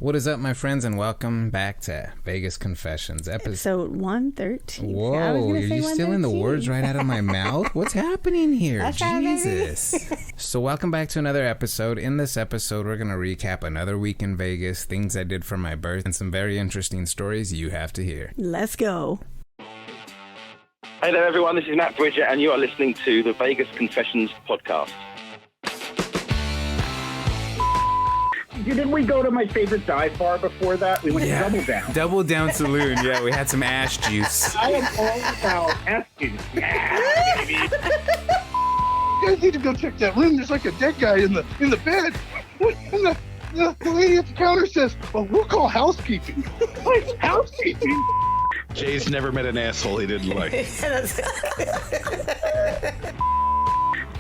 What is up, my friends, and welcome back to Vegas Confessions. Episode 113. Whoa, are you stealing the words right out of my mouth? What's happening here? That's Jesus. So welcome back to another episode. In this episode, we're going to recap another week in Vegas, things I did for my birth, and some very interesting stories you have to hear. Let's go. Hey there, everyone. This is Matt Bridger, and you are listening to the Vegas Confessions podcast. Didn't we go to my favorite dive bar before that? We went to Double Down. Double Down Saloon. Yeah, we had some ash juice. I am all about asking. Yeah, baby. You guys need to go check that room. There's like a dead guy in the bed. And the lady at the counter says, "Well, we'll call housekeeping." Like, housekeeping? Jay's never met an asshole he didn't like.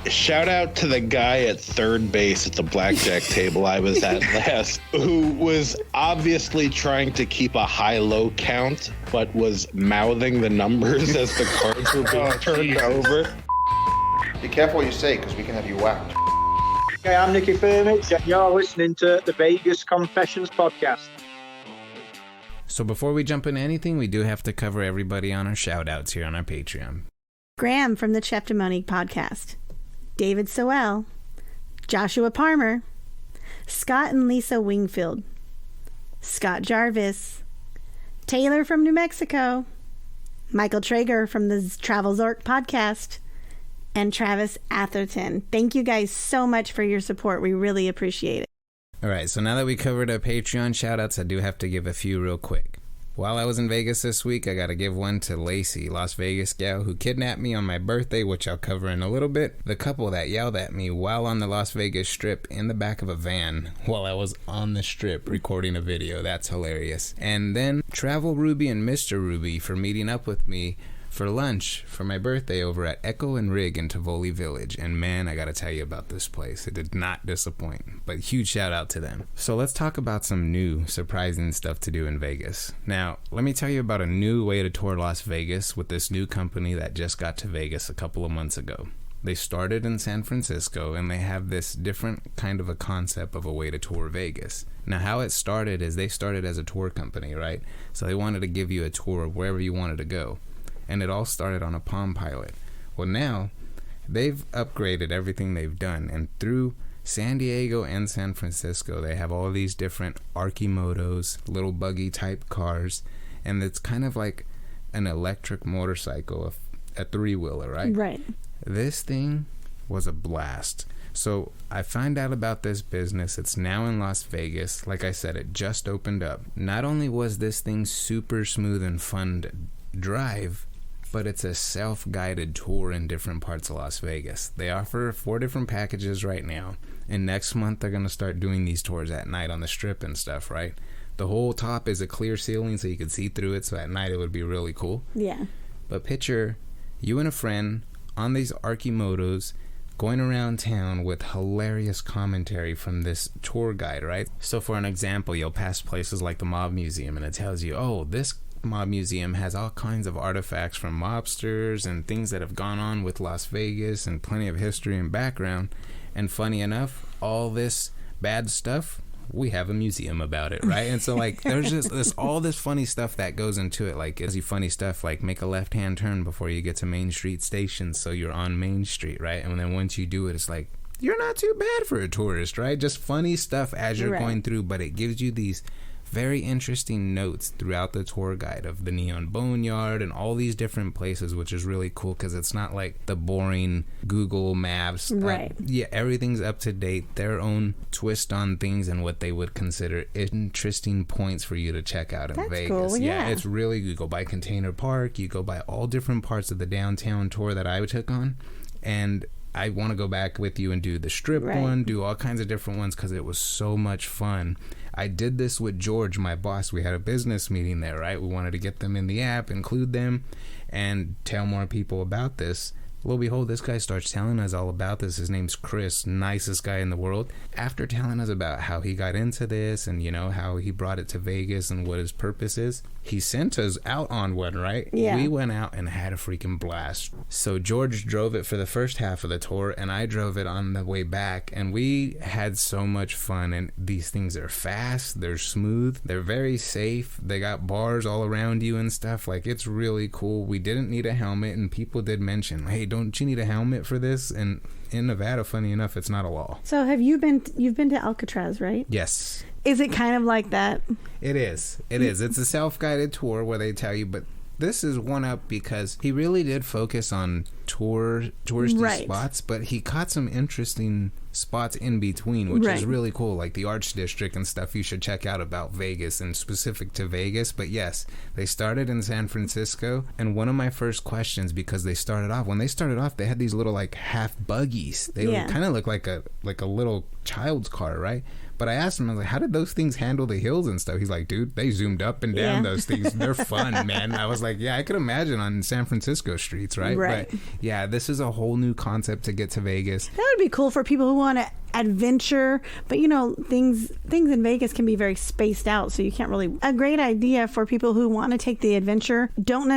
Shout out to the guy at third base at the blackjack table I was at last, who was obviously trying to keep a high-low count, but was mouthing the numbers as the cards were being turned over. Be careful what you say, because we can have you whacked. Hey, I'm Nicky Firmich, and you're listening to the Vegas Confessions podcast. So before we jump into anything, we do have to cover everybody on our shout-outs here on our Patreon. Graham from the Chapter Money podcast. David Sowell, Joshua Palmer, Scott and Lisa Wingfield, Scott Jarvis, Taylor from New Mexico, Michael Traeger from the Travel Zork podcast, and Travis Atherton. Thank you guys so much for your support. We really appreciate it. All right, so now that we covered our Patreon shout-outs, I do have to give a few real quick. While I was in Vegas this week, I got to give one to Lacey, Las Vegas gal, who kidnapped me on my birthday, which I'll cover in a little bit. The couple that yelled at me while on the Las Vegas Strip in the back of a van while I was on the Strip recording a video. That's hilarious. And then Travel Ruby and Mr. Ruby for meeting up with me for lunch for my birthday over at Echo and Rig in Tivoli Village. And man, I gotta tell you about this place. It did not disappoint, but huge shout out to them. So let's talk about some new, surprising stuff to do in Vegas. Now, let me tell you about a new way to tour Las Vegas with this new company that just got to Vegas a couple of months ago. They started in San Francisco, and they have this different kind of a concept of a way to tour Vegas. Now, how it started is they started as a tour company, right? So they wanted to give you a tour of wherever you wanted to go. And it all started on a Palm Pilot. Well, now they've upgraded everything they've done, and through San Diego and San Francisco, they have all these different Arcimotos, little buggy type cars, and it's kind of like an electric motorcycle, a three-wheeler, right? Right. This thing was a blast. So I find out about this business. It's now in Las Vegas. Like I said, it just opened up. Not only was this thing super smooth and fun to drive, but it's a self-guided tour in different parts of Las Vegas. They offer 4 different packages right now, and next month they're going to start doing these tours at night on the Strip and stuff, right? The whole top is a clear ceiling so you can see through it, so at night it would be really cool. Yeah. But picture you and a friend on these Arcimotos going around town with hilarious commentary from this tour guide, right? So for an example, you'll pass places like the Mob Museum, and it tells you, oh, this Mob Museum has all kinds of artifacts from mobsters and things that have gone on with Las Vegas and plenty of history and background. And funny enough, all this bad stuff, we have a museum about it, right? And so like there's just all this funny stuff that goes into it. Like it's funny stuff like make a left-hand turn before you get to Main Street Station, so you're on Main Street, right? And then once you do it, it's like you're not too bad for a tourist, right? Just funny stuff as you're going through, but it gives you these very interesting notes throughout the tour guide of the Neon Boneyard and all these different places, which is really cool because it's not like the boring Google Maps. Right. Yeah, everything's up to date, their own twist on things and what they would consider interesting points for you to check out in That's Vegas. Cool, yeah, it's really, you go by Container Park, you go by all different parts of the downtown tour that I took on, and I want to go back with you and do the Strip one, do all kinds of different ones because it was so much fun. I did this with George, my boss. We had a business meeting there, right? We wanted to get them in the app, include them, and tell more people about this. Lo and behold, this guy starts telling us all about this. His name's Chris, nicest guy in the world. After telling us about how he got into this and, how he brought it to Vegas and what his purpose is, he sent us out on one, right? Yeah. We went out and had a freaking blast. So George drove it for the first half of the tour, and I drove it on the way back, and we had so much fun. And these things are fast, they're smooth, they're very safe, they got bars all around you and stuff. Like, it's really cool. We didn't need a helmet, and people did mention, hey, don't you need a helmet for this? And in Nevada, funny enough, it's not a law. So you've been to Alcatraz, right? Yes. Is it kind of like that? It is. It's a self-guided tour where they tell you, but this is one up because he really did focus on touristy spots, but he caught some interesting spots in between, which is really cool, like the Arts District and stuff you should check out about Vegas and specific to Vegas. But yes, they started in San Francisco, and one of my first questions, because when they started off, they had these little like half buggies. They kind of look like a little child's car, right? But I asked him, I was like, how did those things handle the hills and stuff? He's like, dude, they zoomed up and down those things. They're fun, man. I was like, yeah, I could imagine on San Francisco streets, right? But yeah, this is a whole new concept to get to Vegas. That would be cool for people who want to adventure, but things in Vegas can be very spaced out, so you can't really. A great idea for people who want to take the adventure, don't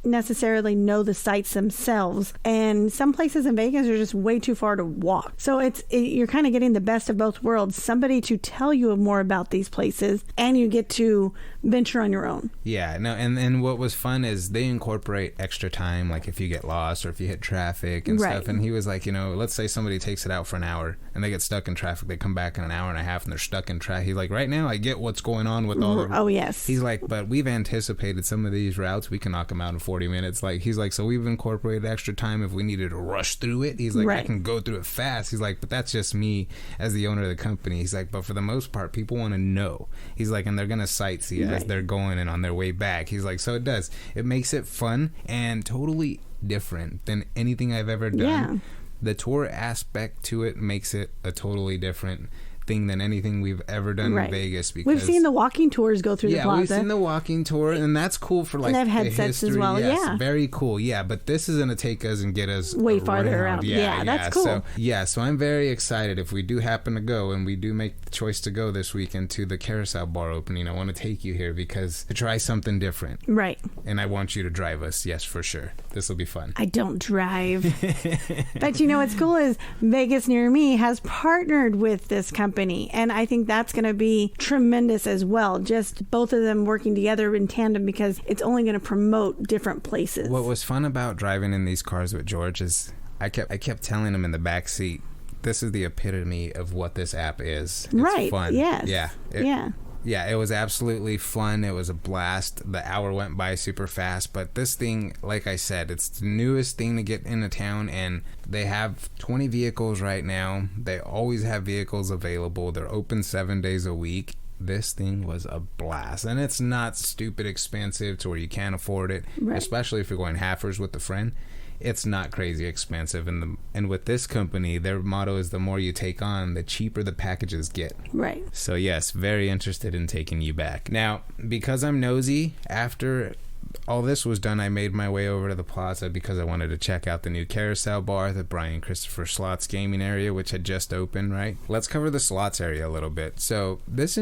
necessarily know the sites themselves, and some places in Vegas are just way too far to walk. So you're kind of getting the best of both worlds. Somebody to tell you more about these places, and you get to venture on your own. Yeah, no, and what was fun is they incorporate extra time, like if you get lost or if you hit traffic and stuff. And he was like, let's say somebody takes it out for an hour and they get stuck in traffic. They come back in an hour and a half and they're stuck in traffic. He's like, right now I get what's going on with all the... Oh, yes. He's like, but we've anticipated some of these routes. We can knock them out in 40 minutes. Like, he's like, so we've incorporated extra time if we needed to rush through it. He's like, I can go through it fast. He's like, but that's just me as the owner of the company. He's like, but for the most part, people want to know. He's like, and they're going to sightsee as they're going and on their way back. He's like, so it makes it fun and totally different than anything I've ever done. Yeah. The tour aspect to it makes it a totally different thing than anything we've ever done in Vegas. Because we've seen the walking tours go through the plaza. Yeah, we've seen the walking tour, and that's cool for like and they have headsets as well. Yes, very cool. Yeah, but this is going to take us and get us way farther around. Yeah, that's cool. So I'm very excited if we do happen to go, and we do make the choice to go this weekend to the Carousel Bar opening. I want to take you here because to try something different. Right. And I want you to drive us. Yes, for sure. This will be fun. I don't drive. But what's cool is Vegas Near Me has partnered with this company, and I think that's going to be tremendous as well. Just both of them working together in tandem, because it's only going to promote different places. What was fun about driving in these cars with George is I kept telling him in the back seat, this is the epitome of what this app is. It's fun. Yes. Yeah. Yeah, it was absolutely fun. It was a blast. The hour went by super fast. But this thing, like I said, it's the newest thing to get into town, and they have 20 vehicles right now. They always have vehicles available. They're open 7 days a week. This thing was a blast, and it's not stupid expensive to where you can't afford it, especially if you're going halfers with a friend. It's not crazy expensive, and with this company, their motto is the more you take on, the cheaper the packages get. Right. So yes, very interested in taking you back. Now, because I'm nosy, after all this was done, I made my way over to the plaza because I wanted to check out the new Carousel Bar, the Brian Christopher Slots gaming area, which had just opened, right? Let's cover the slots area a little bit. So this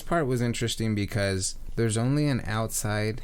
part was interesting because there's only an outside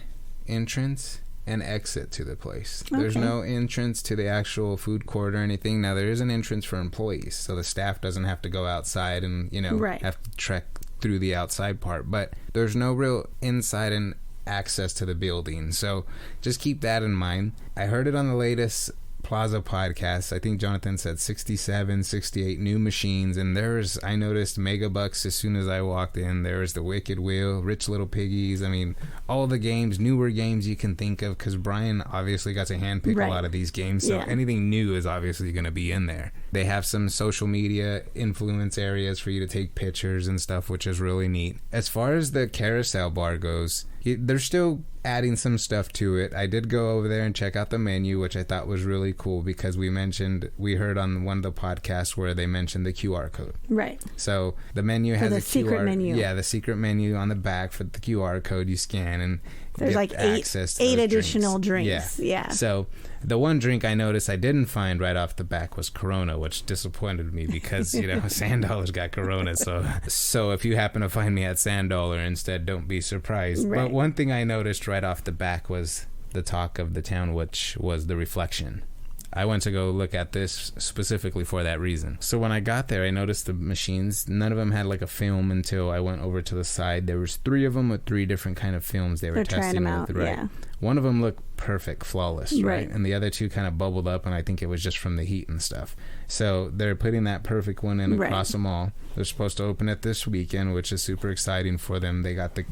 entrance and exit to the place. Okay. There's no entrance to the actual food court or anything. Now, there is an entrance for employees, so the staff doesn't have to go outside and, have to trek through the outside part. But there's no real inside and access to the building. So just keep that in mind. I heard it on the latest Plaza podcast. I think Jonathan said 67, 68 new machines, and I noticed Mega Bucks as soon as I walked in. There's the Wicked Wheel, Rich Little Piggies. I mean, all the games, newer games you can think of, because Brian obviously got to handpick a lot of these games, so anything new is obviously going to be in there. They have some social media influence areas for you to take pictures and stuff, which is really neat. As far as the Carousel Bar goes, they're still adding some stuff to it. I did go over there and check out the menu, which I thought was really cool, because we heard on one of the podcasts where they mentioned the QR code. Right. So the menu has a secret QR menu. Yeah, the secret menu on the back for the QR code you scan, and There's like eight additional drinks. Yeah. So the one drink I noticed I didn't find right off the back was Corona, which disappointed me because, Sand Dollar's got Corona. So if you happen to find me at Sand Dollar instead, don't be surprised. Right. But one thing I noticed right off the back was the talk of the town, which was the reflection. I went to go look at this specifically for that reason. So when I got there, I noticed the machines, none of them had like a film until I went over to the side. There was 3 of them with 3 different kind of films they were testing with. Right. Yeah. One of them looked perfect, flawless, right? And the other 2 kind of bubbled up, and I think it was just from the heat and stuff. So they're putting that perfect one in across them all. They're supposed to open it this weekend, which is super exciting for them. They got the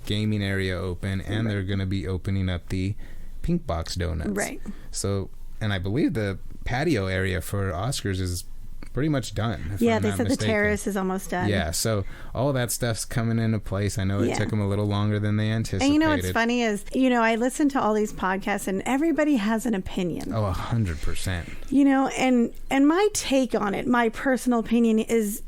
gaming area open, and they're going to be opening up the Pink Box Donuts. Right. So... And I believe the patio area for Oscars is pretty much done. Yeah, they said the terrace is almost done. Yeah, so all that stuff's coming into place. I know it took them a little longer than they anticipated. And what's funny is, I listen to all these podcasts and everybody has an opinion. Oh, 100%. And my take on it, my personal opinion is,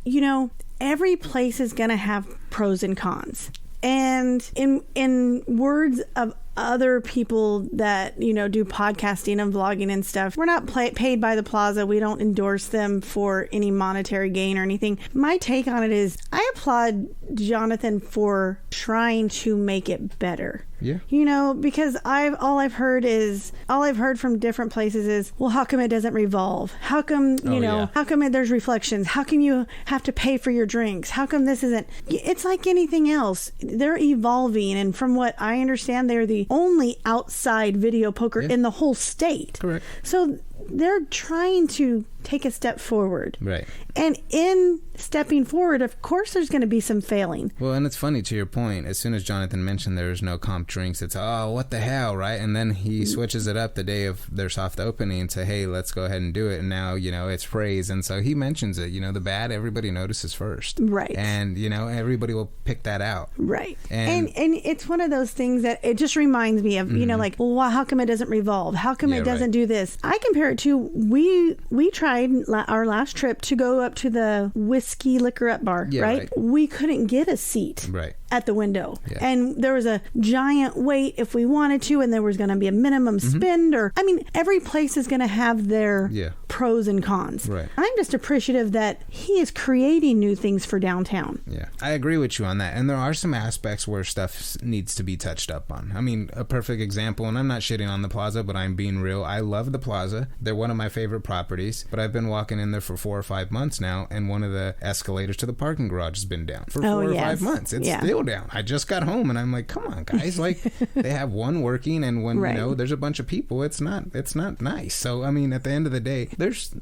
every place is going to have pros and cons. And in words of other people that do podcasting and vlogging and stuff, we're not paid by the plaza. We don't endorse them for any monetary gain or anything. My take on it is I applaud Jonathan for trying to make it better. Yeah. Because all I've heard from different places is, well, how come it doesn't revolve? How come, how come there's reflections? How come you have to pay for your drinks? How come this isn't? It's like anything else. They're evolving. And from what I understand, they're the only outside video poker in the whole state. Correct. So they're trying to take a step forward. Right. And in stepping forward, of course, there's going to be some failing. Well, and it's funny, to your point, as soon as Jonathan mentioned there was no comp drinks, it's, oh, what the hell, right? And then he switches it up the day of their soft opening to, hey, let's go ahead and do it. And now, it's praise. And so he mentions it, the bad, everybody notices first. Right. And, everybody will pick that out. Right. And it's one of those things that it just reminds me of, like, well, how come it doesn't revolve? How come it doesn't do this? I compare it to, we tried our last trip to go up to the whiskey liquor up bar, right? We couldn't get a seat at the window. Yeah. And there was a giant wait if we wanted to, and there was going to be a minimum spend, every place is going to have their pros and cons. Right. I'm just appreciative that he is creating new things for downtown. Yeah, I agree with you on that. And there are some aspects where stuff needs to be touched up on. A perfect example, and I'm not shitting on the plaza, but I'm being real. I love the plaza. They're one of my favorite properties, but I've been walking in there for 4 or 5 months now, and one of the escalators to the parking garage has been down for 4 or 5 months. It's still down. I just got home, and I'm like, come on, guys. Like, they have one working, and when, there's a bunch of people, it's not nice. So, at the end of the day,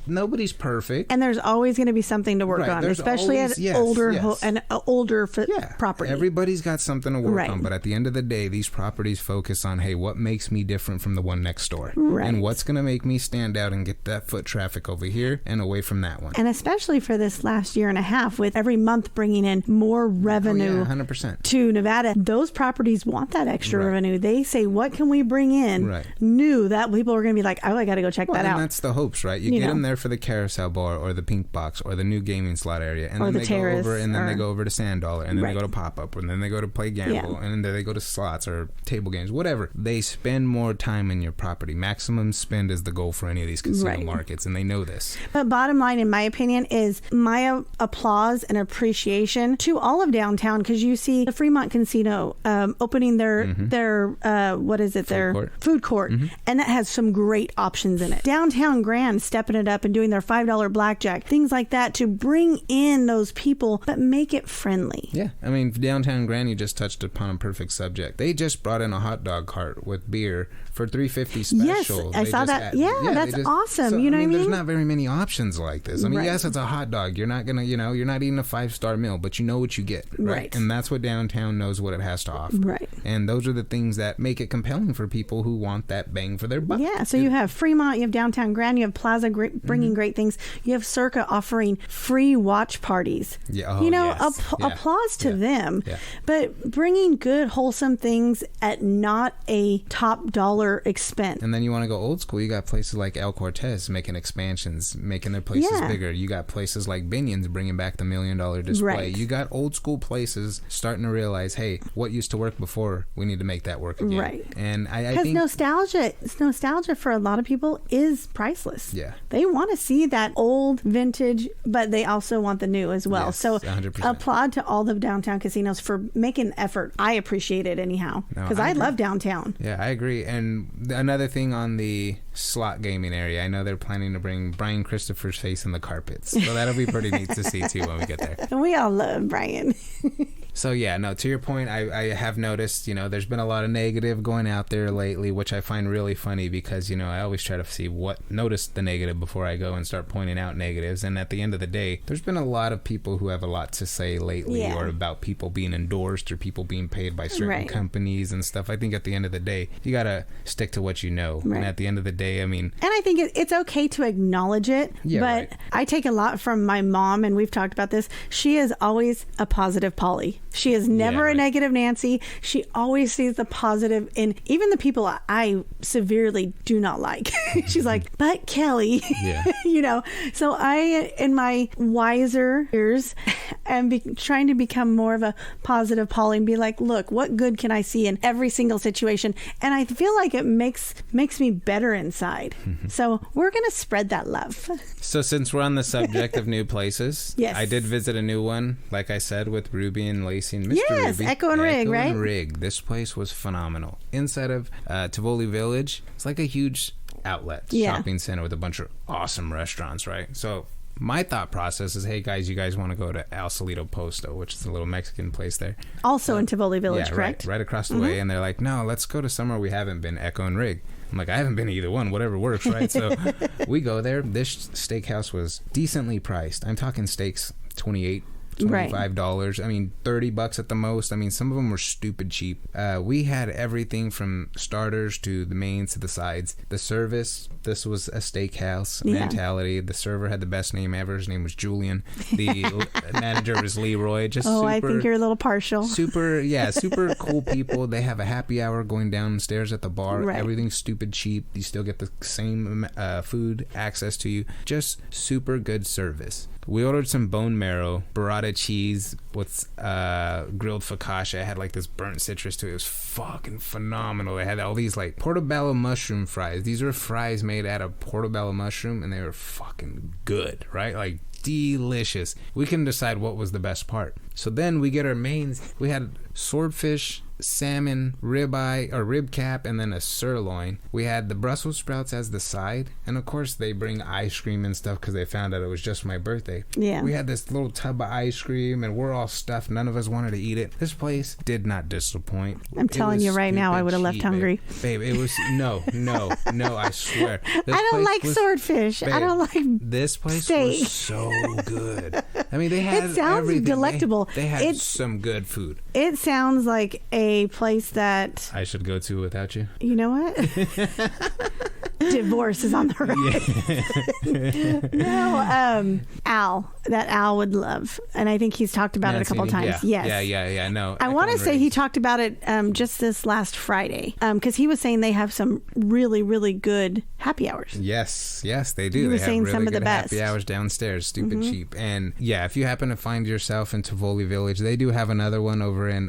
nobody's perfect. And there's always going to be something to work on, especially at older property. Everybody's got something to work on, but at the end of the day, these properties focus on, hey, what makes me different from the one next door? Right. And what's going to make me stand out and get that foot traffic over here and away from that one? And especially for this last year and a half, with every month bringing in more revenue 100%. to Nevada, those properties want that extra revenue. They say, what can we bring in new that people are going to be like, oh, I got to go check that out. And that's the hopes, right? You get them there for the carousel bar or the Pink Box or the new gaming slot area, and or then the they terrace, go over, and then they go over to Sand Dollar, and then they go to Pop Up, and then they go to Play Gamble, and then they go to slots or table games, whatever. They spend more time in your property. Maximum spend is the goal for any of these casino markets, and they know this. But bottom line, in my opinion, is my applause and appreciation to all of downtown, because you see the Fremont Casino opening their food court, and that has some great options in it. Downtown Grand stepping it up and doing their $5 blackjack, things like that, to bring in those people but make it friendly. Yeah, Downtown Grand, you just touched upon a perfect subject. They just brought in a hot dog cart with beer for $3.50 special. Yes, I saw that. That's awesome. So, you know what I mean? There's not very many options like this. Yes, it's a hot dog. You're not gonna, you're not eating a 5-star meal, but you know what you get, right? And that's what downtown knows what it has to offer, right? And those are the things that make it compelling for people who want that bang for their buck. Yeah. So you have Fremont, you have Downtown Grand, you have Plaza bringing great things. You have Circa offering free watch parties. Yeah. Applause to them. Yeah. But bringing good, wholesome things at not a top dollar expense. And then you want to go old school. You got places like El Cortez making expansions, making their places bigger. You got places like Binion's bringing back the $1 million display. Right. You got old school places starting starting to realize, hey, what used to work before, we need to make that work again. Right. And I because think nostalgia for a lot of people is priceless. Yeah. They want to see that old vintage, but they also want the new as well. Yes, so 100%. applaud to all the downtown casinos for making an effort. I appreciate it anyhow, because I love downtown. Yeah, I agree. And another thing on the slot gaming area, I know they're planning to bring Brian Christopher's face in the carpets, so that'll be pretty neat to see too when we get there. And we all love Brian. So yeah, no, to your point, I have noticed, there's been a lot of negative going out there lately, which I find really funny because, I always try to notice the negative before I go and start pointing out negatives. And at the end of the day, there's been a lot of people who have a lot to say lately, or about people being endorsed or people being paid by certain companies and stuff. I think at the end of the day, you got to stick to what you know. Right. And at the end of the day, and I think it's okay to acknowledge it, but I take a lot from my mom, and we've talked about this. She is always a positive Polly. She is never a negative Nancy. She always sees the positive in even the people I severely do not like. She's like, but Kelly, So I, in my wiser years, am trying to become more of a positive Polly and be like, look, what good can I see in every single situation? And I feel like it makes me better inside. So we're going to spread that love. So since we're on the subject of new places, yes. I did visit a new one, like I said, with Ruby and Lacey and Mr. Yes, Ruby. Echo and Rig, right? Echo and Rig. This place was phenomenal. Inside of Tivoli Village, it's like a huge outlet shopping center with a bunch of awesome restaurants, right? So my thought process is, hey guys, you guys want to go to El Solito Posto, which is a little Mexican place there. Also in Tivoli Village, correct? Right across the way. And they're like, no, let's go to somewhere we haven't been, Echo and Rig. I'm like, I haven't been to either one, whatever works, right? So we go there. This steakhouse was decently priced. I'm talking steaks, $28, $25. I mean, $30 at the most. I mean, some of them were stupid cheap. We had everything from starters to the mains to the sides. The service, this was a steakhouse mentality. The server had the best name ever. His name was Julian. The manager was Leroy. I think you're a little partial. Super cool people. They have a happy hour going downstairs at the bar. Right. Everything's stupid cheap. You still get the same food access to you. Just super good service. We ordered some bone marrow, burrata cheese with grilled focaccia. It had like this burnt citrus to it. It was fucking phenomenal. They had all these like portobello mushroom fries. These are fries made out of portobello mushroom, and they were fucking good, right? Like delicious. We couldn't decide what was the best part. So then we get our mains. We had swordfish, salmon, ribeye or rib cap, and then a sirloin. We had the Brussels sprouts as the side, and of course they bring ice cream and stuff because they found out it was just my birthday. Yeah, we had this little tub of ice cream, and we're all stuffed. None of us wanted to eat it. This place did not disappoint. I'm telling you right now, I would have left hungry. Babe, it was no. I swear. I don't like swordfish. Babe, I don't like this place steak. Was so good. I mean, they had it sounds everything. Delectable. They had some good food. It sounds like a place that I should go to without you. You know what? Divorce is on the rise. No, Al would love, and I think he's talked about it a couple times. Yeah. Yes. Yeah. No, I want to say he talked about it just this last Friday, because he was saying they have some really, really good happy hours. Yes, they do. He was they saying have really some of the good best happy hours downstairs, stupid cheap. And yeah, if you happen to find yourself in Tivoli Village, they do have another one over in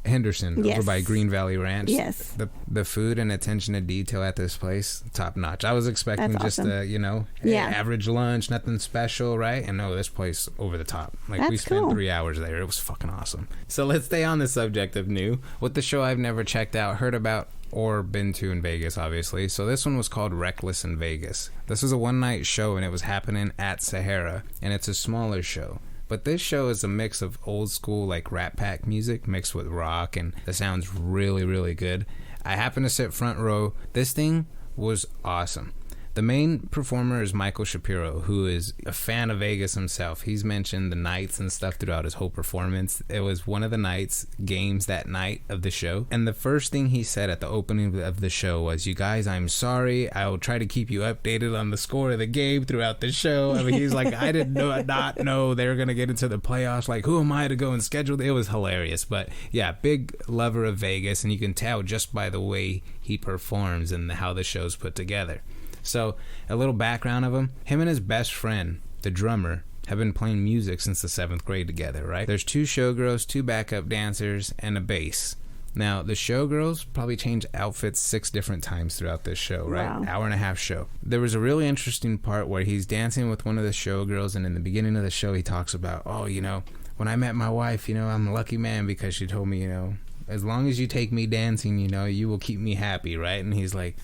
Henderson, over by Green Valley Ranch. Yes. The food and attention to detail at this place, top notch. I was expecting awesome. average lunch, nothing special, right? And no, this place over the top. Like we spent 3 hours there. It was fucking awesome. So let's stay on the subject of new. With the show I've never checked out, heard about, or been to in Vegas, obviously. So this one was called Reckless in Vegas. This was a one-night show, and it was happening at Sahara, and it's a smaller show. But this show is a mix of old school like Rat Pack music mixed with rock, and the sound's really, really good. I happened to sit front row. This thing was awesome. The main performer is Michael Shapiro, who is a fan of Vegas himself. He's mentioned the nights and stuff throughout his whole performance. It was one of the nights, games that night of the show. And the first thing he said at the opening of the show was, "You guys, I'm sorry. I will try to keep you updated on the score of the game throughout the show." I mean, he's like, I did not know they were going to get into the playoffs. Like, who am I to go and schedule? It was hilarious. But yeah, big lover of Vegas. And you can tell just by the way he performs and how the show's put together. So, a little background of him and his best friend, the drummer, have been playing music since the 7th grade together, right? There's 2 showgirls, 2 backup dancers, and a bass. Now, the showgirls probably change outfits 6 different times throughout this show, right? Wow. Hour and a half show. There was a really interesting part where he's dancing with one of the showgirls, and in the beginning of the show, he talks about, oh, you know, when I met my wife, you know, I'm a lucky man because she told me, you know, as long as you take me dancing, you know, you will keep me happy, right? And he's like,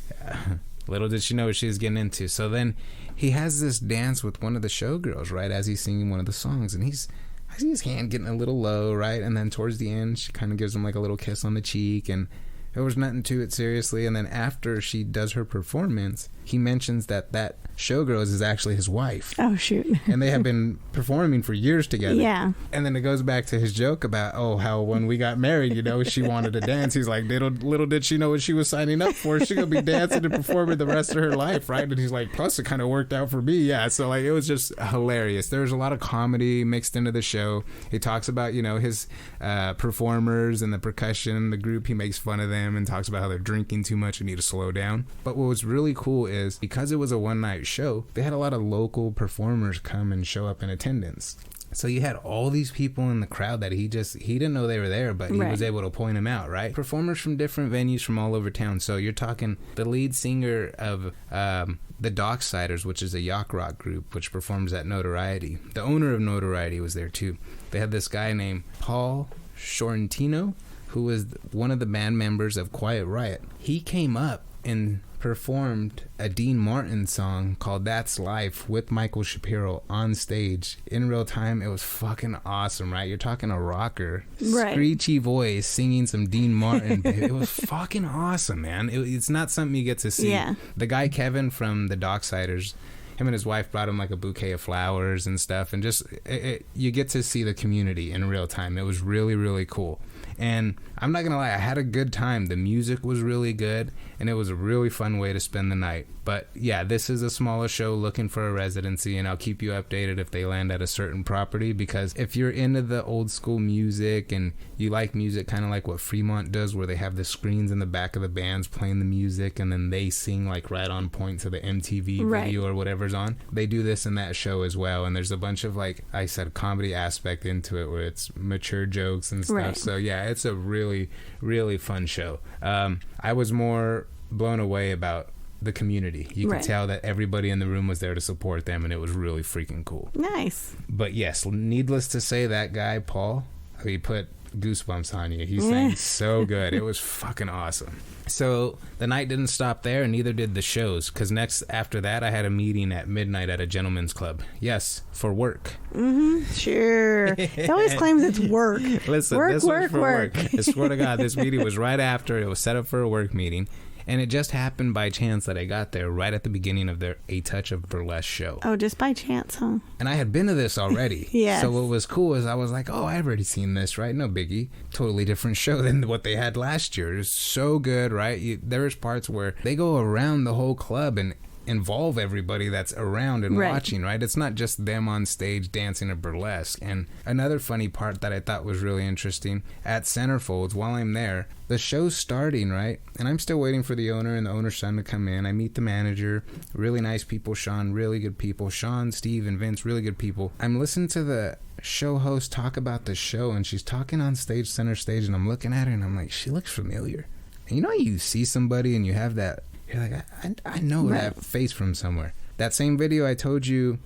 little did she know what she was getting into. So then he has this dance with one of the showgirls, right, as he's singing one of the songs, and I see his hand getting a little low, right? And then towards the end, she kind of gives him like a little kiss on the cheek, and there was nothing to it, seriously. And then after she does her performance, he mentions that showgirl is actually his wife. Oh, shoot. And they have been performing for years together. Yeah. And then it goes back to his joke about, oh, how when we got married, you know, she wanted to dance. He's like, little did she know what she was signing up for. She's going to be dancing and performing the rest of her life, right? And he's like, plus it kind of worked out for me. Yeah. So, like, it was just hilarious. There was a lot of comedy mixed into the show. He talks about, you know, his performers and the percussion, the group. He makes fun of them and talks about how they're drinking too much and need to slow down. But what was really cool is because it was a one-night show, they had a lot of local performers come and show up in attendance. So you had all these people in the crowd that he didn't know they were there, but he was able to point them out, right? Performers from different venues from all over town. So you're talking the lead singer of the Docksiders, which is a yacht rock group, which performs at Notoriety. The owner of Notoriety was there too. They had this guy named Paul Sorrentino, who was one of the band members of Quiet Riot. He came up and performed a Dean Martin song called That's Life with Michael Shapiro on stage in real time. It was fucking awesome, right? You're talking a rocker, screechy voice singing some Dean Martin. It was fucking awesome, man. It's not something you get to see. Yeah. The guy Kevin from the Docksiders, him and his wife brought him like a bouquet of flowers and stuff, and just you get to see the community in real time. It was really, really cool. And I'm not gonna lie, I had a good time. The music was really good, and it was a really fun way to spend the night. But yeah, this is a smaller show looking for a residency, and I'll keep you updated if they land at a certain property, because if you're into the old school music and you like music kind of like what Fremont does, where they have the screens in the back of the bands playing the music and then they sing like right on point to the MTV video or whatever's on, they do this in that show as well. And there's a bunch of, like I said, comedy aspect into it where it's mature jokes and stuff. So yeah, it's a really, really fun show. I was more blown away about the community. You could tell that everybody in the room was there to support them, and it was really freaking cool. Nice. But yes, needless to say, that guy Paul, he put goosebumps on you. He sang so good. It was fucking awesome. So the night didn't stop there, and neither did the shows, because next after that I had a meeting at midnight at a gentleman's club. Yes, for work. Sure. He always claims it's work. Listen, this was for work. I swear to God, this meeting was right after. It was set up for a work meeting. And it just happened by chance that I got there right at the beginning of their A Touch of Burlesque show. Oh, just by chance, huh? And I had been to this already. Yes. So what was cool is I was like, oh, I've already seen this, right? No biggie. Totally different show than what they had last year. It was so good, right? There's parts where they go around the whole club and involve everybody that's around and watching, right? It's not just them on stage dancing a burlesque. And another funny part that I thought was really interesting, at Centerfolds, while I'm there, the show's starting, right? And I'm still waiting for the owner and the owner's son to come in. I meet the manager, really nice people. Sean, really good people. Sean, Steve, and Vince, really good people. I'm listening to the show host talk about the show, and she's talking on stage, center stage, and I'm looking at her and I'm like, she looks familiar. And you know, you see somebody and you have that, you're like, I know that face from somewhere. That same video I told you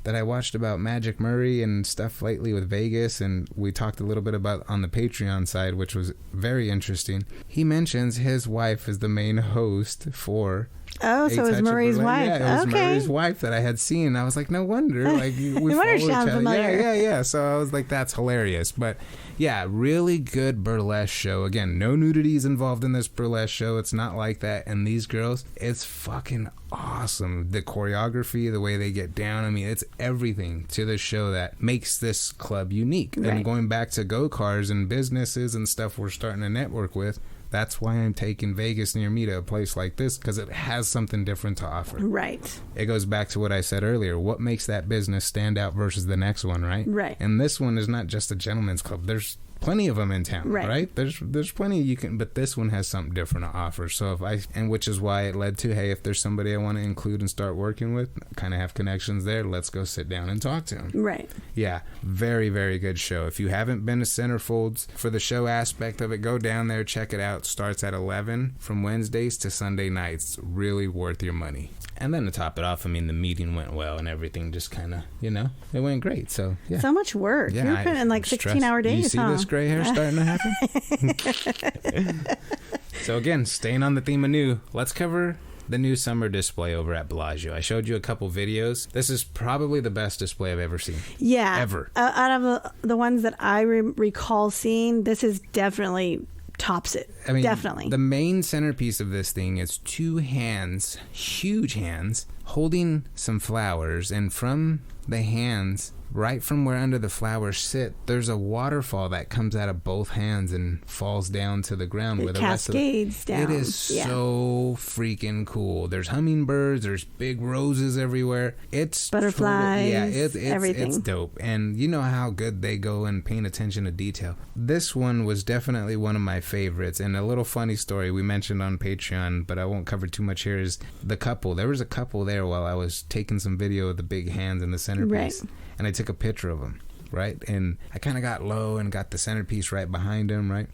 that I watched about Magic Murray and stuff lately with Vegas, and we talked a little bit about on the Patreon side, which was very interesting. He mentions his wife is the main host for... Oh, so it was Murray's wife. Yeah, it was Murray's wife that I had seen. I was like, no wonder. Like, we follow each other. Yeah. So I was like, that's hilarious. But yeah, really good burlesque show. Again, no nudities involved in this burlesque show. It's not like that. And these girls, it's fucking awesome. The choreography, the way they get down. I mean, it's everything to the show that makes this club unique. Right. And going back to go-cars and businesses and stuff we're starting to network with, that's why I'm taking Vegas near me to a place like this, because it has something different to offer. Right. It goes back to what I said earlier. What makes that business stand out versus the next one, right? Right. And this one is not just a gentleman's club. There's plenty of them in town, Right. right? There's plenty you can, but this one has something different to offer. So which is why it led to, hey, if there's somebody I want to include and start working with, kind of have connections there, let's go sit down and talk to them. Right. Yeah, very, very good show. If you haven't been to Centerfolds, for the show aspect of it, go down there, check it out. Starts at 11 from Wednesdays to Sunday nights. Really worth your money. And then to top it off, I mean, the meeting went well and everything just kind of, it went great. So, yeah. So much work. Yeah, You're putting in like 16-hour days, You see this gray hair starting to happen? So, again, staying on the theme of new, let's cover the new summer display over at Bellagio. I showed you a couple videos. This is probably the best display I've ever seen. Yeah. Ever. Out of the ones that I recall seeing, this is definitely tops it. I mean, definitely. The main centerpiece of this thing is two hands, huge hands, holding some flowers, and from the hands, right from where under the flowers sit, there's a waterfall that comes out of both hands and falls down to the ground. It where the cascades rest of down. It is so freaking cool. There's hummingbirds, there's big roses everywhere. It's butterflies, everything. It's dope. And you know how good they go in paying attention to detail. This one was definitely one of my favorites. And a little funny story we mentioned on Patreon, but I won't cover too much here, is the couple. There was a couple there while I was taking some video of the big hands in the centerpiece. Right. And I took a picture of them, right? And I kind of got low and got the centerpiece right behind them, right?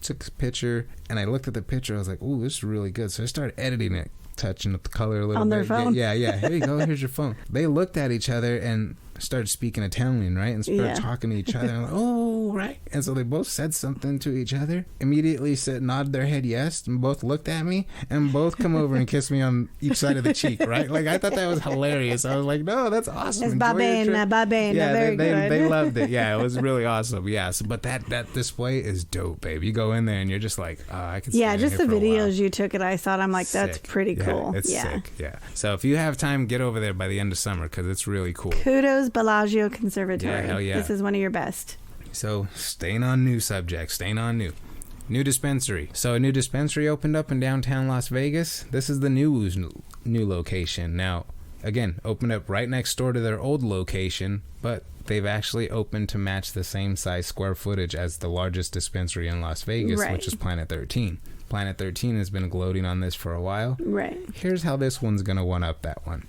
Took a picture, and I looked at the picture. I was like, ooh, this is really good. So I started editing it, touching up the color a little bit. On their phone? Yeah. Here you go. Here's your phone. They looked at each other and started speaking Italian, right? And started talking to each other. And I'm like, oh, right. And so they both said something to each other, immediately nodded their head yes, and both looked at me, and both come over and kissed me on each side of the cheek, right? Like, I thought that was hilarious. I was like, no, that's awesome. It's babena, Yeah, very good. They loved it. Yeah, it was really awesome. Yeah, so, but that display is dope, babe. You go in there and you're just like, oh, I can Yeah, just the videos you took, and I thought, I'm like, that's pretty cool. Yeah, it's sick. Yeah. So if you have time, get over there by the end of summer, because it's really cool. Kudos, Bellagio Conservatory. Yeah, hell yeah. This is one of your best. So, staying on new subjects, New dispensary. So, a new dispensary opened up in downtown Las Vegas. This is the NuWu's new location. Now, again, opened up right next door to their old location, but they've actually opened to match the same size square footage as the largest dispensary in Las Vegas, which is Planet 13. Planet 13 has been gloating on this for a while. Right. Here's how this one's going to one-up that one.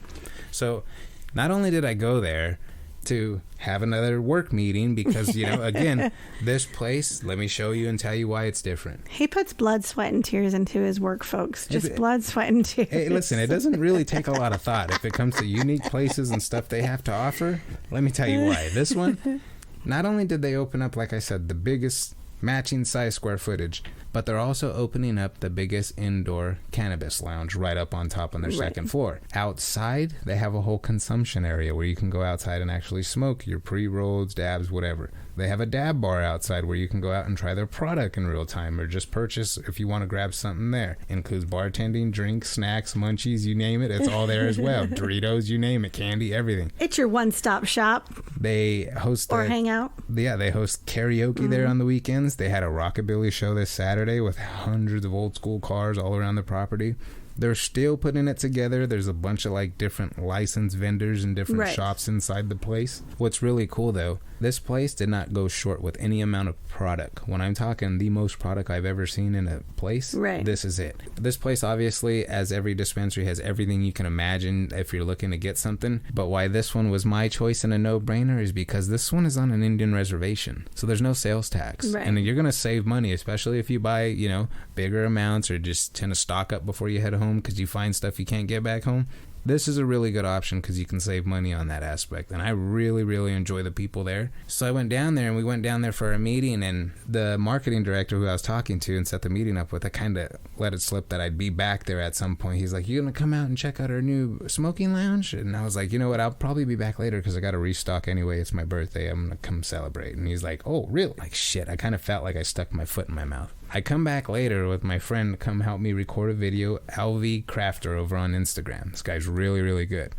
So, not only did I go there to have another work meeting, because, again, this place, let me show you and tell you why it's different. He puts blood, sweat, and tears into his work, folks. Just blood, sweat, and tears. Hey, listen, it doesn't really take a lot of thought if it comes to unique places and stuff they have to offer. Let me tell you why. This one, not only did they open up, like I said, the biggest matching size square footage, but they're also opening up the biggest indoor cannabis lounge right up on top on their second floor. Outside, they have a whole consumption area where you can go outside and actually smoke your pre-rolls, dabs, whatever. They have a dab bar outside where you can go out and try their product in real time, or just purchase if you want to grab something there. Includes bartending, drinks, snacks, munchies, you name it. It's all there as well. Doritos, you name it, candy, everything. It's your one-stop shop. They host hang out. Yeah, they host karaoke there on the weekends. They had a rockabilly show this Saturday with hundreds of old school cars all around the property. They're still putting it together. There's a bunch of different licensed vendors and different shops inside the place. What's really cool though, this place did not go short with any amount of product. When I'm talking the most product I've ever seen in a place, this is it. This place obviously, as every dispensary, has everything you can imagine if you're looking to get something. But why this one was my choice and a no-brainer is because this one is on an Indian reservation. So there's no sales tax. And you're going to save money, especially if you buy, bigger amounts, or just tend to stock up before you head home because you find stuff you can't get back home. This is a really good option because you can save money on that aspect. And I really, really enjoy the people there. So I went down there, and we went down there for a meeting, and the marketing director who I was talking to and set the meeting up with, I kind of let it slip that I'd be back there at some point. He's like, you going to come out and check out our new smoking lounge? And I was like, you know what? I'll probably be back later because I got to restock anyway. It's my birthday. I'm going to come celebrate. And he's like, oh, really? Like, shit. I kind of felt like I stuck my foot in my mouth. I come back later with my friend to come help me record a video, LV Crafter, over on Instagram. This guy's really, really good.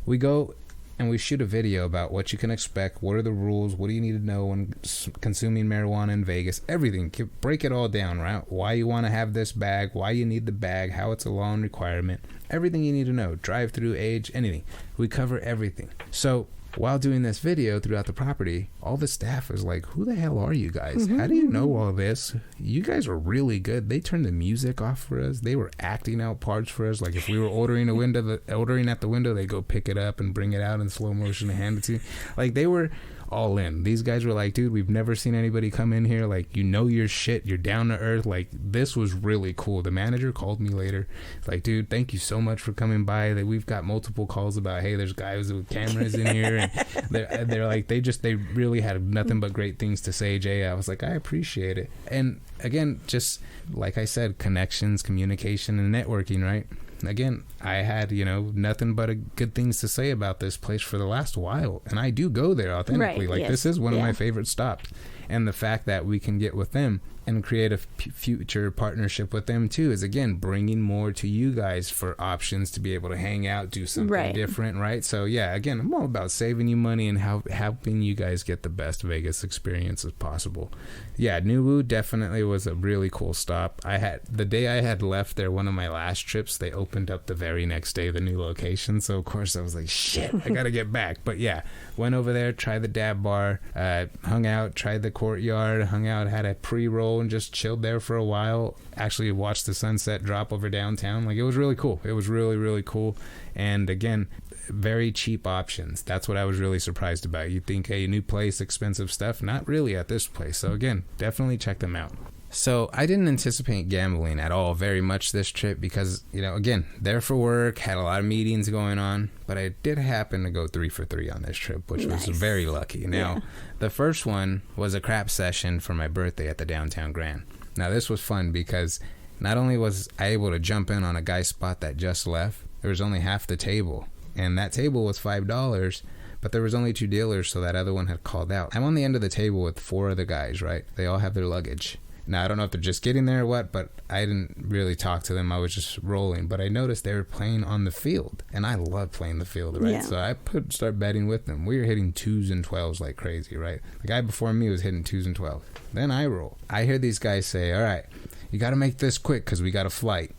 We go and we shoot a video about what you can expect, what are the rules, what do you need to know when consuming marijuana in Vegas, everything. Break it all down, right? Why you want to have this bag, why you need the bag, how it's a law and requirement, everything you need to know, drive-through, age, anything. We cover everything. So while doing this video throughout the property, all the staff was like, who the hell are you guys? How do you know all this? You guys are really good. They turned the music off for us. They were acting out parts for us. Like if we were ordering at the window, they go pick it up and bring it out in slow motion and hand it to you. Like they were all in. These guys were like, dude, we've never seen anybody come in here. Like, you know your shit. You're down to earth. Like, this was really cool. The manager called me later. Like, dude, thank you so much for coming by. We've got multiple calls about, hey, there's guys with cameras in here. And they're like, they really had nothing but great things to say, Jay. I was like, I appreciate it. And again, just like I said, connections, communication, and networking, right? Again, I had, nothing but good things to say about this place for the last while. And I do go there authentically. Right, this is one of my favorite stops. And the fact that we can get with them and create a future partnership with them too is, again, bringing more to you guys for options to be able to hang out, do something different, right? So yeah, again, I'm all about saving you money and helping you guys get the best Vegas experience as possible. Yeah, NuWu definitely was a really cool stop. The day I had left there, one of my last trips, they opened up the very next day, the new location. So of course I was like, shit, I gotta get back. But yeah, went over there, tried the dab bar, hung out, tried the courtyard, hung out, had a pre-roll and just chilled there for a while. Actually watched the sunset drop over downtown. Like, it was really cool. It was really, really cool. And again, very cheap options. That's what I was really surprised about. You think, hey, new place, expensive stuff. Not really at this place. So again, definitely check them out. So I didn't anticipate gambling at all very much this trip because, again, there for work, had a lot of meetings going on, but I did happen to go 3 for 3 on this trip, which was very lucky. Now, the first one was a crap session for my birthday at the Downtown Grand. Now, this was fun because not only was I able to jump in on a guy's spot that just left, there was only half the table, and that table was $5, but there was only 2 dealers, so that other one had called out. I'm on the end of the table with 4 other guys, right? They all have their luggage. Now, I don't know if they're just getting there or what, but I didn't really talk to them. I was just rolling. But I noticed they were playing on the field, and I love playing the field, right? Yeah. So I start betting with them. We were hitting 2s and 12s like crazy, right? The guy before me was hitting 2s and 12s. Then I roll. I hear these guys say, all right, you got to make this quick because we got a flight.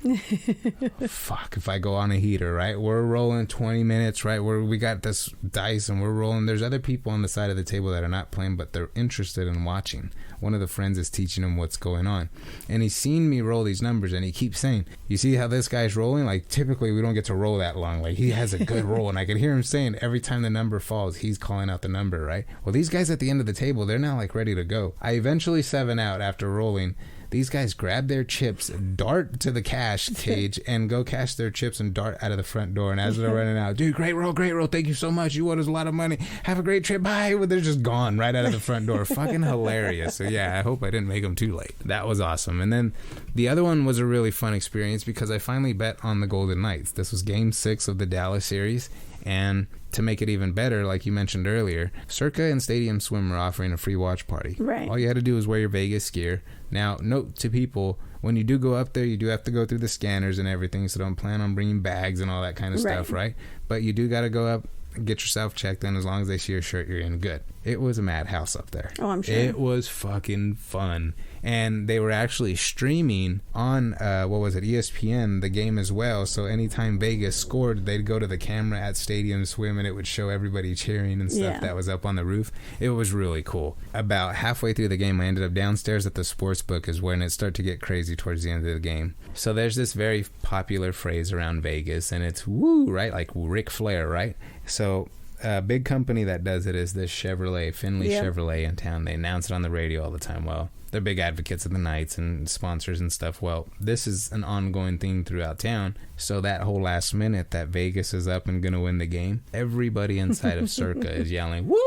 Fuck, if I go on a heater, right? We're rolling 20 minutes, right? We got this dice and we're rolling. There's other people on the side of the table that are not playing, but they're interested in watching. One of the friends is teaching him what's going on. And he's seen me roll these numbers, and he keeps saying, you see how this guy's rolling? Like, typically we don't get to roll that long. Like, he has a good roll. And I can hear him saying every time the number falls, he's calling out the number, right? Well, these guys at the end of the table, they're now, like, ready to go. I eventually 7 out after rolling. These guys grab their chips, dart to the cash cage, and go cash their chips and dart out of the front door. And as they're running out, dude, great roll. Thank you so much. You won us a lot of money. Have a great trip. Bye. Well, they're just gone right out of the front door. Fucking hilarious. So, yeah, I hope I didn't make them too late. That was awesome. And then the other one was a really fun experience because I finally bet on the Golden Knights. This was Game 6 of the Dallas series. And to make it even better, like you mentioned earlier, Circa and Stadium Swim are offering a free watch party. Right. All you had to do was wear your Vegas gear. Now, note to people, when you do go up there, you do have to go through the scanners and everything, so don't plan on bringing bags and all that kind of stuff, right? But you do got to go up, get yourself checked in. As long as they see your shirt, you're in good. It was a madhouse up there. Oh, I'm sure. It was fucking fun. And they were actually streaming on, ESPN, the game as well. So anytime Vegas scored, they'd go to the camera at Stadium Swim and it would show everybody cheering and stuff that was up on the roof. It was really cool. About halfway through the game, I ended up downstairs at the sports book is when it started to get crazy towards the end of the game. So there's this very popular phrase around Vegas, and it's woo, right? Like Ric Flair, right? So a big company that does it is this Chevrolet, Finley Chevrolet in town. They announce it on the radio all the time. Well, they're big advocates of the Knights and sponsors and stuff. Well, this is an ongoing thing throughout town. So that whole last minute that Vegas is up and going to win the game, everybody inside of Circa is yelling, woo!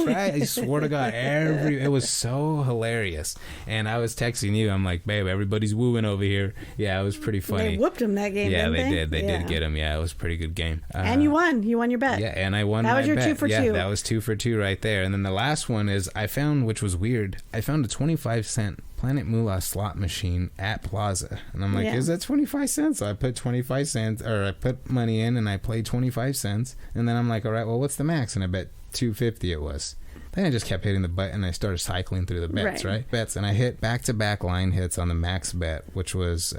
Right? I swear to God, it was so hilarious. And I was texting you. I'm like, babe, everybody's wooing over here. Yeah, it was pretty funny. They whooped him that game, yeah, didn't they? Did. They did get him. Yeah, it was a pretty good game. And you won. You won your bet. Yeah, and I won my bet. That was your 2 for 2. Yeah, that was 2 for 2 right there. And then the last one is I found, which was weird, I found a 25-cent Planet Moolah slot machine at Plaza. And I'm like, is that 25 cents? So I put 25 cents, or I put money in and I played 25 cents. And then I'm like, all right, well, what's the max? And I bet $2.50 it was. Then I just kept hitting the button and I started cycling through the bets, right? Bets. And I hit back-to-back line hits on the max bet, which was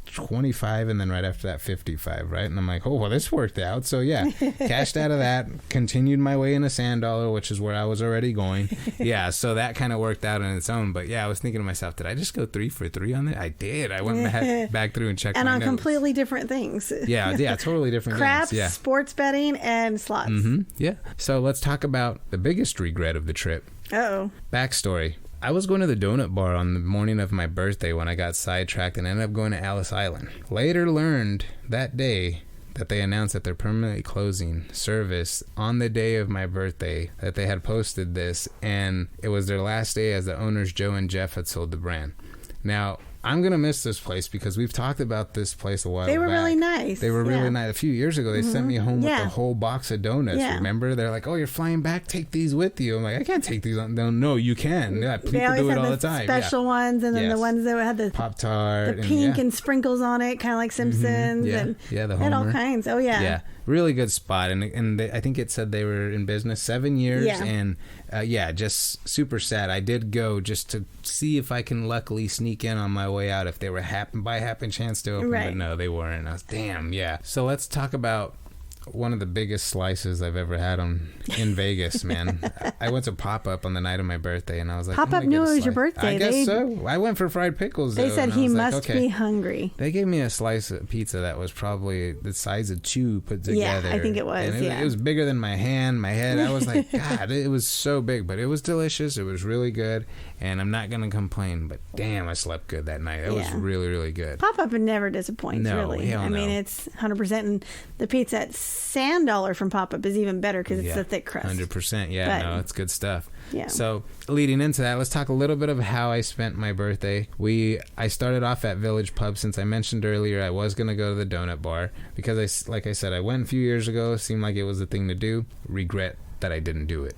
25 and then right after that 55, right? And I'm like, oh, well, this worked out. So yeah, cashed out of that, continued my way into Sand Dollar, which is where I was already going. Yeah, so that kind of worked out on its own. But yeah, I was thinking to myself, did I just go 3 for 3 on it? I did. I went back through and checked and my on notes. Completely different things. Yeah, totally different Craps, things. Yeah. sports betting, and slots. Yeah. So let's talk about the biggest regret of the trip. Uh-oh. Backstory. I was going to the donut bar on the morning of my birthday when I got sidetracked and ended up going to Ellis Island. Later learned that day that they announced that they're permanently closing service on the day of my birthday, that they had posted this, and it was their last day as the owners Joe and Jeff had sold the brand. Now, I'm going to miss this place because we've talked about this place a while back. They were really nice. They were really nice. A few years ago, they sent me home with a whole box of donuts, remember? They're like, oh, you're flying back? Take these with you. I'm like, I can't take these on. No, you can. Yeah, people do it all the time. Special ones, and then the ones that had the Pop-Tart. The pink and sprinkles on it, kind of like Simpsons. And the Homer. Had all kinds. Oh, yeah. Yeah. Really good spot, and I think it said they were in business 7 years, and just super sad. I did go just to see if I can luckily sneak in on my way out if they were by happen chance to open, but no, they weren't. I was So let's talk about one of the biggest slices I've ever had in Vegas, man. I went to Pop-Up on the night of my birthday, and I was like, Pop-Up knew it was your birthday. I guess so. I went for fried pickles, They said he must be hungry. They gave me a slice of pizza that was probably the size of 2 put together. Yeah, I think it was, and it was bigger than my hand, my head. I was like, God, it was so big, but it was delicious. It was really good, and I'm not going to complain, but damn, I slept good that night. It was really, really good. Pop-Up never disappoints, really. I mean, it's 100%, and the pizza at Sand Dollar from Pop-Up is even better because it's the thick crust. 100%, it's good stuff. Yeah. So leading into that, let's talk a little bit of how I spent my birthday. I started off at Village Pub. Since I mentioned earlier I was going to go to the donut bar because like I said, I went a few years ago. Seemed like it was the thing to do. Regret that I didn't do it.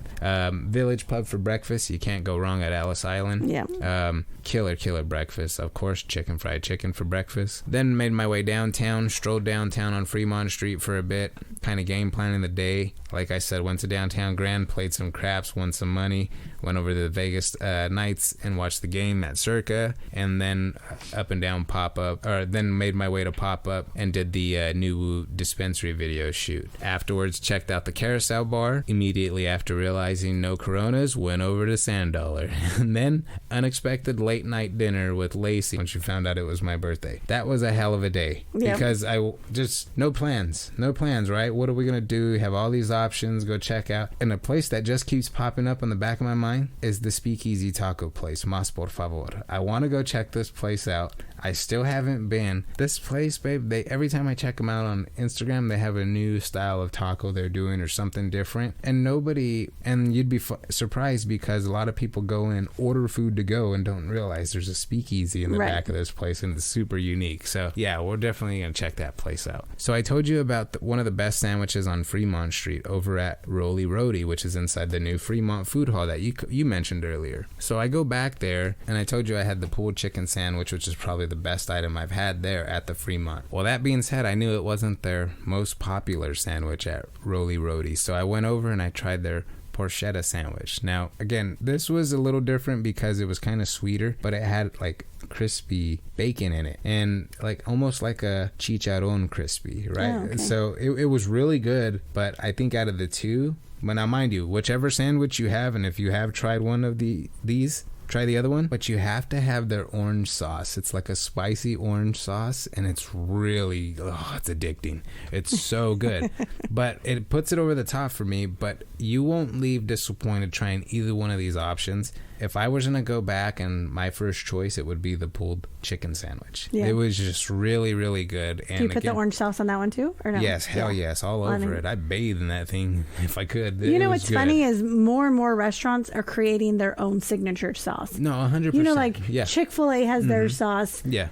Village Pub for breakfast. You can't go wrong at Ellis Island. Yeah. Killer breakfast. Of course, fried chicken for breakfast. Then made my way downtown, strolled downtown on Fremont Street for a bit, kind of game planning the day. Like I said, went to Downtown Grand, played some craps, won some money, went over to the Vegas Knights and watched the game at Circa, and then up and down Pop-Up, or then made my way to Pop-Up and did the NuWu dispensary video shoot. Afterwards, checked out the carousel bar. Immediately after realizing no Coronas, went over to Sand Dollar. And then unexpected late night dinner with Lacey when she found out it was my birthday. That was a hell of a day because I just no plans, right? What are we gonna do? We have all these options, go check out. And a place that just keeps popping up on the back of my mind is the Speakeasy Taco place, Mas Por Favor. I want to go check this place out. I still haven't been. This place, babe, every time I check them out on Instagram, they have a new style of taco they're doing or something different. And you'd be surprised because a lot of people go in, order food to go, and don't realize there's a speakeasy in the back of this place, and it's super unique. So yeah, we're definitely going to check that place out. So I told you about one of the best sandwiches on Fremont Street over at Roli Roti, which is inside the new Fremont food hall that you mentioned earlier. So I go back there, and I told you I had the pulled chicken sandwich, which is probably the best item I've had there at the Fremont. Well, that being said, I knew it wasn't their most popular sandwich at Roli Roti, so I went over and I tried their Porchetta Sandwich. Now, again, this was a little different because it was kind of sweeter, but it had like crispy bacon in it and like almost like a chicharron crispy, right? Oh, okay. So it was really good, but I think out of the two, but now mind you, whichever sandwich you have, and if you have tried one of these, try the other one, but you have to have their orange sauce. It's like a spicy orange sauce, and it's really, it's addicting. It's so good. But it puts it over the top for me, but you won't leave disappointed trying either one of these options. If I was going to go back, and my first choice, it would be the pulled chicken sandwich. Yeah. It was just really, really good. And do you put the orange sauce on that one too, or no? Yes, hell yes, all over it. I'd bathe in that thing if I could. You know what's funny is more and more restaurants are creating their own signature sauce. No, 100%. You know, like Chick-fil-A has their sauce. Yeah.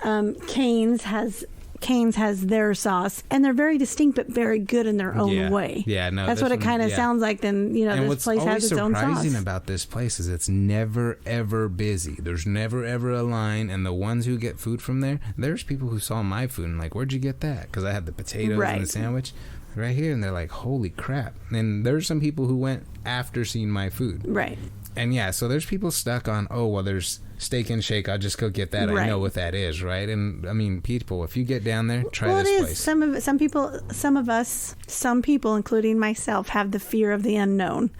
Cane's has their sauce, and they're very distinct but very good in their own way. Yeah, no, that's what it kind of sounds like. Then this place has its own sauce. What's surprising about this place is it's never ever busy. There's never ever a line, and the ones who get food from there's people who saw my food and like, where'd you get that? Because I had the potatoes and the sandwich. right here. And they're like, holy crap. And there's some people who went after seeing my food. Right. And yeah, so there's people stuck on, oh, well, there's Steak and Shake. I'll just go get that. Right. I know what that is, right? And I mean, people, if you get down there, try this place. Some people, including myself, have the fear of the unknown.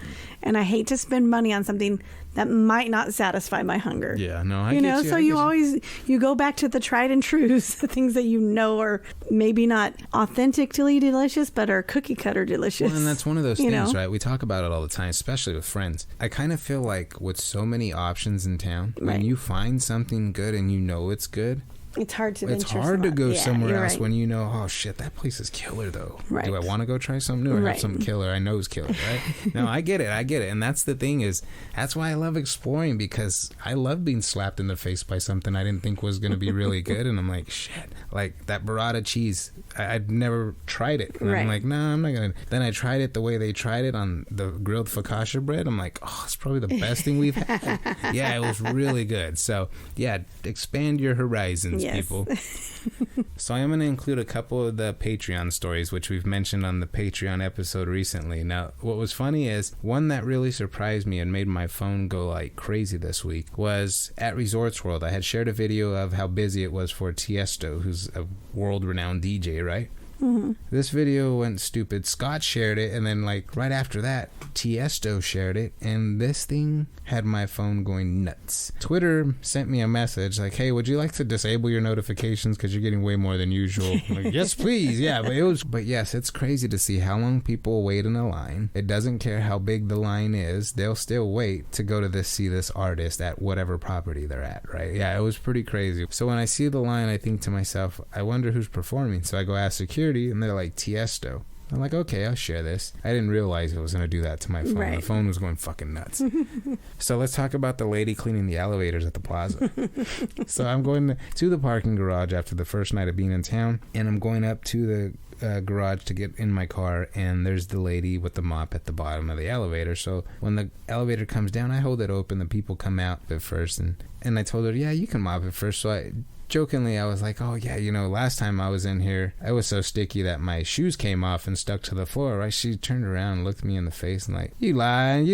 And I hate to spend money on something that might not satisfy my hunger. Yeah, no, I get you. So you go back to the tried and trues, the things that you know are maybe not authentically delicious, but are cookie cutter delicious. Well, and that's one of those things, right? We talk about it all the time, especially with friends. I kind of feel like with so many options in town, when you find something good and you know it's good, it's hard to go somewhere else when you know, oh shit, that place is killer though. Right. Do I want to go try something new or have something killer I know is killer, right? No, I get it. And that's the thing that's why I love exploring, because I love being slapped in the face by something I didn't think was going to be really good. And I'm like, shit, like that burrata cheese, I'd never tried it. And I'm like, nah, I'm not going to. Then I tried it the way they tried it on the grilled focaccia bread. I'm like, oh, it's probably the best thing we've had. Yeah, it was really good. So yeah, expand your horizons. People. So I'm going to include a couple of the Patreon stories, which we've mentioned on the Patreon episode recently. Now, what was funny is one that really surprised me and made my phone go like crazy this week was at Resorts World. I had shared a video of how busy it was for Tiesto, who's a world-renowned DJ, right? Mm-hmm. This video went stupid. Scott shared it, and then like right after that, Tiesto shared it, and this thing had my phone going nuts. Twitter sent me a message like, hey, would you like to disable your notifications because you're getting way more than usual? I'm like, yes, please. Yeah, but yes, it's crazy to see how long people wait in a line. It doesn't care how big the line is. They'll still wait to go to see this artist at whatever property they're at, right? Yeah, it was pretty crazy. So when I see the line, I think to myself, I wonder who's performing. So I go ask security, and they're like, Tiesto. I'm like, okay, I'll share this. I didn't realize it was going to do that to my phone. Right. The phone was going fucking nuts. So let's talk about the lady cleaning the elevators at the plaza. So I'm going to the parking garage after the first night of being in town, and I'm going up to the garage to get in my car, and there's the lady with the mop at the bottom of the elevator. So when the elevator comes down, I hold it open. The people come out at first, and I told her, yeah, you can mop it first. So jokingly, I was like, oh yeah, last time I was in here, I was so sticky that my shoes came off and stuck to the floor, right? She turned around and looked me in the face and like, you lying,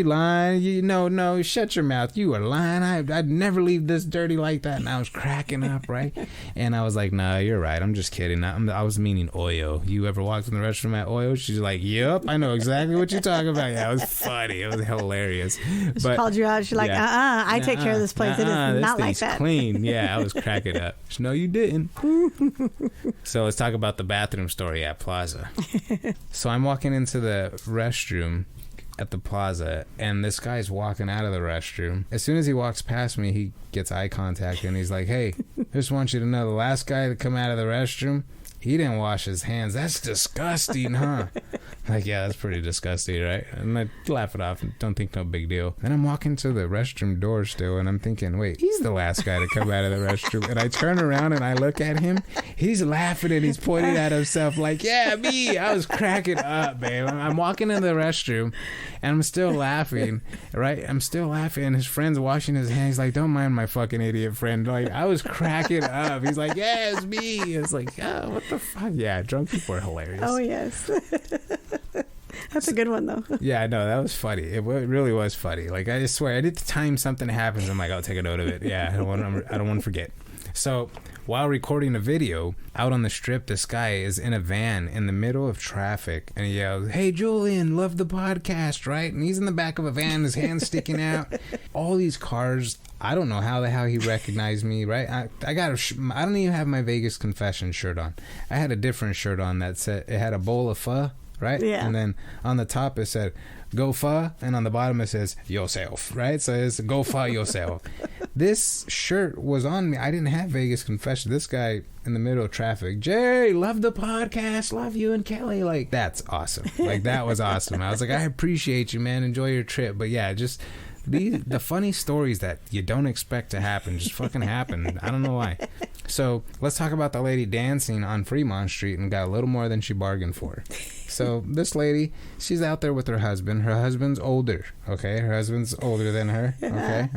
no, shut your mouth, you are lying, I'd never leave this dirty like that. And I was cracking up, right? And I was like, nah, you're right, I'm just kidding. I was meaning Oyo. You ever walked in the restroom at Oyo? She's like, yep, I know exactly what you're talking about. Yeah, it was funny, it was hilarious. She called you out, she's like, I take care of this place, it is not like that. Clean. Yeah, I was cracking up. No, you didn't. So let's talk about the bathroom story at Plaza. So I'm walking into the restroom at the Plaza, and this guy's walking out of the restroom. As soon as he walks past me, he gets eye contact, and he's like, hey, I just want you to know the last guy to come out of the restroom, he didn't wash his hands. That's disgusting, huh? Like, yeah, that's pretty disgusting, right? And I laugh it off and don't think no big deal. Then I'm walking to the restroom door still, and I'm thinking, wait, he's the last guy to come out of the restroom. And I turn around and I look at him. He's laughing and he's pointing at himself like, yeah, me. I was cracking up, babe. I'm walking in the restroom and I'm still laughing, right? I'm still laughing, and his friend's washing his hands. He's like, don't mind my fucking idiot friend. Like, I was cracking up. He's like, yeah, it's me. It's like, oh, what the fuck? Yeah, drunk people are hilarious. Oh, yes. That's a good one, though. Yeah, no, that was funny. It really was funny. Like, I just swear, every time something happens, I'm like, I'll take a note of it. Yeah, I don't want to forget. So while recording a video out on the strip, this guy is in a van in the middle of traffic, and he yells, hey, Julian, love the podcast, right? And he's in the back of a van, his hand's sticking out. All these cars. I don't know how the hell he recognized me, right? I don't even have my Vegas Confession shirt on. I had a different shirt on that said, it had a bowl of pho, right? Yeah. And then on the top it said, go pho, and on the bottom it says, yourself, right? So it's go pho yourself. This shirt was on me. I didn't have Vegas Confession. This guy in the middle of traffic, Jay, love the podcast, love you and Kelly. Like, that's awesome. Like, that was awesome. I was like, I appreciate you, man. Enjoy your trip. But yeah, just the funny stories that you don't expect to happen just fucking happen. I don't know why. So let's talk about the lady dancing on Fremont Street and got a little more than she bargained for. So this lady, she's out there with her husband. Her husband's older, okay? Her husband's older than her, okay?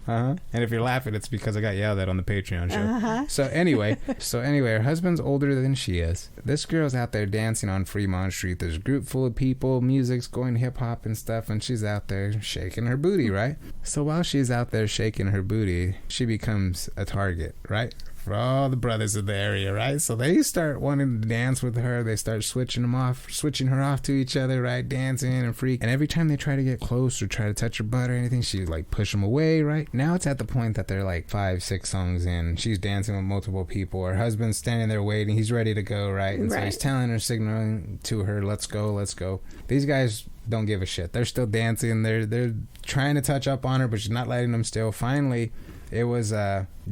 And if you're laughing, it's because I got yelled at on the Patreon show. So anyway, her husband's older than she is. This girl's out there dancing on Fremont Street. There's a group full of people, music's going hip-hop and stuff, and she's out there shaking her booty, right? So while she's out there shaking her booty, she becomes a target, right? For all the brothers of the area, right? So they start wanting to dance with her. They start switching her off to each other, right? Dancing and freak. And every time they try to get close or try to touch her butt or anything, she like push them away, right? Now it's at the point that they're like 5-6 songs in. She's dancing with multiple people. Her husband's standing there waiting. He's ready to go, right? And so he's telling her, signaling to her, let's go, let's go. These guys don't give a shit. They're still dancing. They're trying to touch up on her, but she's not letting them still. Finally, it was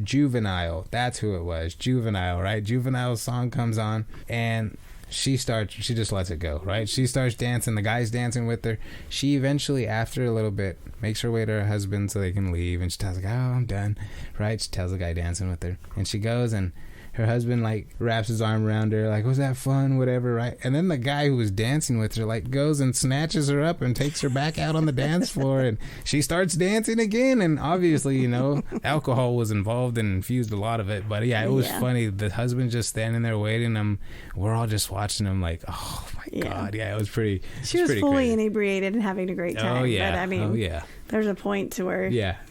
Juvenile. That's who it was. Juvenile, right? Juvenile's song comes on and she just lets it go, right? She starts dancing. The guy's dancing with her. She eventually, after a little bit, makes her way to her husband so they can leave. And she tells the guy, oh, I'm done, right? She tells the guy dancing with her. And she goes and her husband like wraps his arm around her like, was that fun, whatever, right? And then the guy who was dancing with her like goes and snatches her up and takes her back out on the dance floor, and she starts dancing again. And obviously, you know, alcohol was involved and infused a lot of it, but yeah, it was funny. The husband just standing there waiting. We're all just watching him like, oh my god, it was pretty. She was pretty fully crazy. Inebriated and having a great time. Oh yeah, but I mean, there's a point to where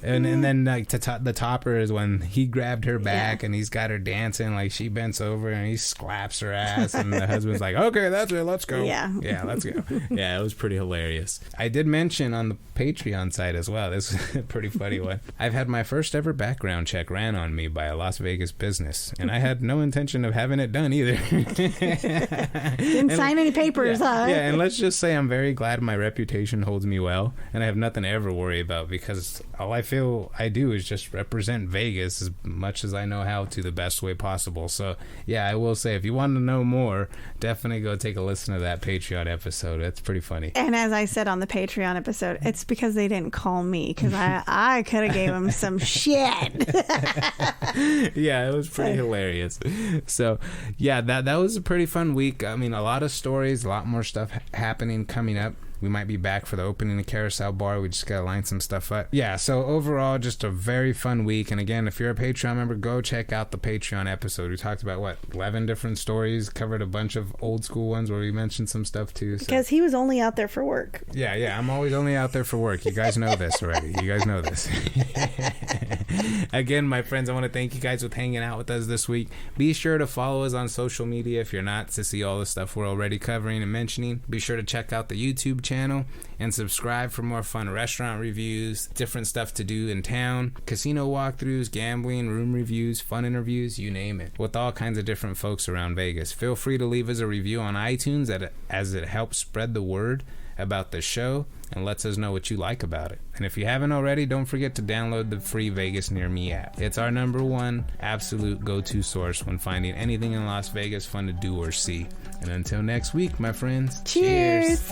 and then like the topper is when he grabbed her back and he's got her dancing, like she bents over and he slaps her ass and the husband's like, okay, that's it, let's go. Let's go. It was pretty hilarious. I did mention on the Patreon site as well, this is a pretty funny one. I've had my first ever background check ran on me by a Las Vegas business, and I had no intention of having it done either. Didn't sign any papers, huh? And let's just say I'm very glad my reputation holds me well, and I have nothing to ever worry about, because all I feel I do is just represent Vegas as much as I know how to the best way possible. So I will say, if you want to know more, definitely go take a listen to that Patreon episode. It's pretty funny. And as I said on the Patreon episode, it's because they didn't call me, because I could have gave them some shit. It was pretty hilarious. So that was a pretty fun week. I mean, a lot of stories, a lot more stuff happening coming up. We might be back for the opening of Carousel Bar. We just got to line some stuff up. So overall, just a very fun week. And again, if you're a Patreon member, go check out the Patreon episode. We talked about, 11 different stories, covered a bunch of old school ones where we mentioned some stuff too. So. Because he was only out there for work. I'm always only out there for work. You guys know this already. You guys know this. Again, my friends, I want to thank you guys for hanging out with us this week. Be sure to follow us on social media if you're not, to see all the stuff we're already covering and mentioning. Be sure to check out the YouTube channel and subscribe for more fun restaurant reviews, different stuff to do in town, casino walkthroughs, gambling, room reviews, fun interviews, you name it, with all kinds of different folks around Vegas. Feel free to leave us a review on iTunes as it helps spread the word about the show and lets us know what you like about it. And if you haven't already, don't forget to download the free Vegas Near Me app. It's our #1 absolute go-to source when finding anything in Las Vegas fun to do or see. And until next week, my friends, cheers.